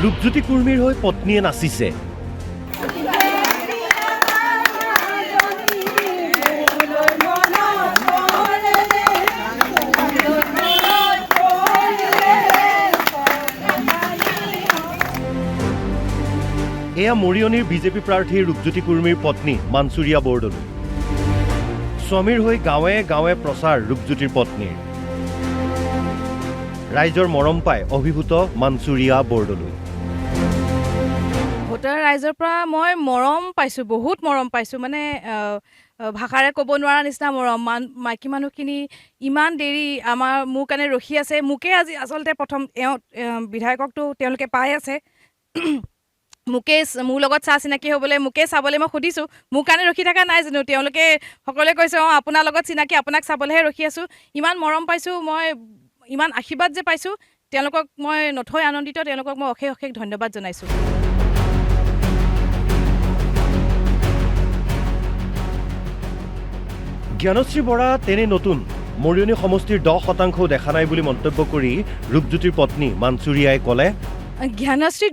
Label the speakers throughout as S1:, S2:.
S1: ৰূপজ্যোতি কুৰ্মীৰ হৈ পত্নীয়ে নাচিছে। এয়া মৰিয়নিৰ বিজেপি প্ৰাৰ্থী ৰূপজ্যোতি কুৰ্মীৰ পত্নী মানচুৰিয়া বৰদলৈ। স্বামীৰ হৈ গাঁৱে গাঁৱে প্ৰচাৰ ৰূপজ্যোতিৰ পত্নীৰ। ৰাইজৰ মৰম পাই অভিভূত মানচুৰিয়া বৰদলৈ।
S2: ভোটাৰ ৰাইজৰ পৰা মই মৰম পাইছোঁ, বহুত মৰম পাইছোঁ, মানে ভাষাৰে ক'ব নোৱাৰা নিচিনা মৰম। মাইকী মানুহখিনি ইমান দেৰি মোৰ কাৰণে ৰখি আছে। মোকে আজি আচলতে প্ৰথম বিধায়ককতো তেওঁলোকে পাই আছে, মোৰ লগত চা চিনাকি হ'বলৈ মোকে চাবলৈ মই সুধিছোঁ। মোৰ কাৰণে ৰখি থকা নাই জানো? তেওঁলোকে সকলোৱে কৈছে আপোনাৰ লগত চিনাকি, আপোনাক চাবলৈহে ৰখি আছোঁ। ইমান মৰম পাইছোঁ, মই ইমান আশীৰ্বাদ যে পাইছোঁ, তেওঁলোকক মই নথৈ আনন্দিত। তেওঁলোকক মই অশেষ অশেষ ধন্যবাদ জনাইছোঁ।
S1: জ্ঞানশ্ৰী বৰা তেনে নতুন মৰিয়নি সমষ্টিৰ 10% দেখা নাই বুলি মন্তব্য কৰি ৰূপজ্যোতিৰ পত্নী মানচুৰিয়াই ক'লে,
S2: জ্ঞানশ্ৰী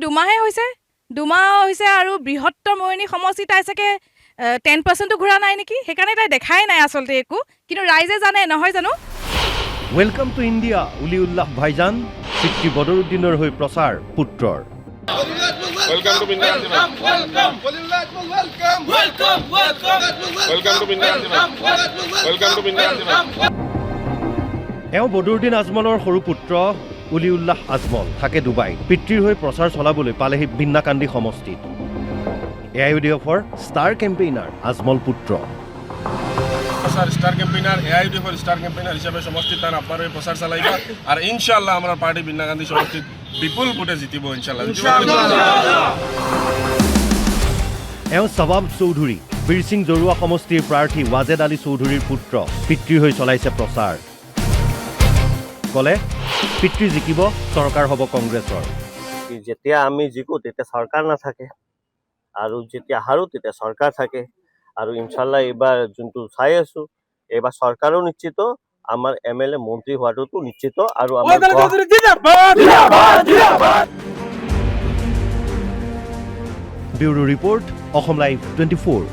S2: দুমাহ হৈছে আৰু বৃহত্তৰ মৰিয়নি সমষ্টি তাই চাগে 10%ও ঘূৰা নাই নেকি? সেইকাৰণে তাই দেখাই নাই আচলতে একো, কিন্তু ৰাইজে জানে নহয় জানো?
S1: ৱেলকাম টু ইণ্ডিয়া উলিউল্লাহ ভাইজান। পিতৃ বদৰুদ্দিনৰ হৈ প্ৰচাৰ পুত্ৰৰ।
S3: Welcome to Bindan Welcome, welcome, welcome, welcome, welcome to Bindan Welcome to Bindan
S1: এওঁ বদৰুদ্দিন আজমলৰ সৰু পুত্ৰ উলিউল্লাহ আজমল থাকে ডুবাইত। পিতৃৰ হৈ প্ৰচাৰ চলাবলৈ পালেহি বিন্নাকান্দি সমষ্টিত। AIUDFৰ ষ্টাৰ কেম্পেইনাৰ আজমল পুত্ৰ।
S3: Star campaigner AIUDF star campaigner হিসাবে সমষ্টিত তার আপনার প্রচার চালাইবা আর ইনশাআল্লাহ আমরা পার্টি বিন্নাকান্দি সমষ্টিত বিপুল ভোটে জিতিব ইনশাআল্লাহ।
S1: এওঁ সবাব চৌধুৰী বীৰ সিং জৰুৱা সমষ্টিৰ প্ৰাৰ্থী ৱাজেদ আলী চৌধুৰীৰ পুত্ৰ। পিতৃৰ হৈ চলাইছে প্ৰচাৰ। ক'লে পিতৃ জিকিব, চৰকাৰ হ'ব কংগ্ৰেছৰ।
S4: যেতিয়া আমি জিকো তেতিয়া চৰকাৰ নাথাকে, আৰু যেতিয়া হাৰো তেতিয়া চৰকাৰ থাকে। আৰু ইনশাল্লাহ এইবাৰ যোনটো চাই আছো, এইবাৰ চৰকাৰো নিশ্চিত, আমাৰ MLA মন্ত্ৰী হোৱাটোতো নিশ্চিত। আৰু
S1: ব্যুৰো ৰিপৰ্ট, অসম লাইভ 24।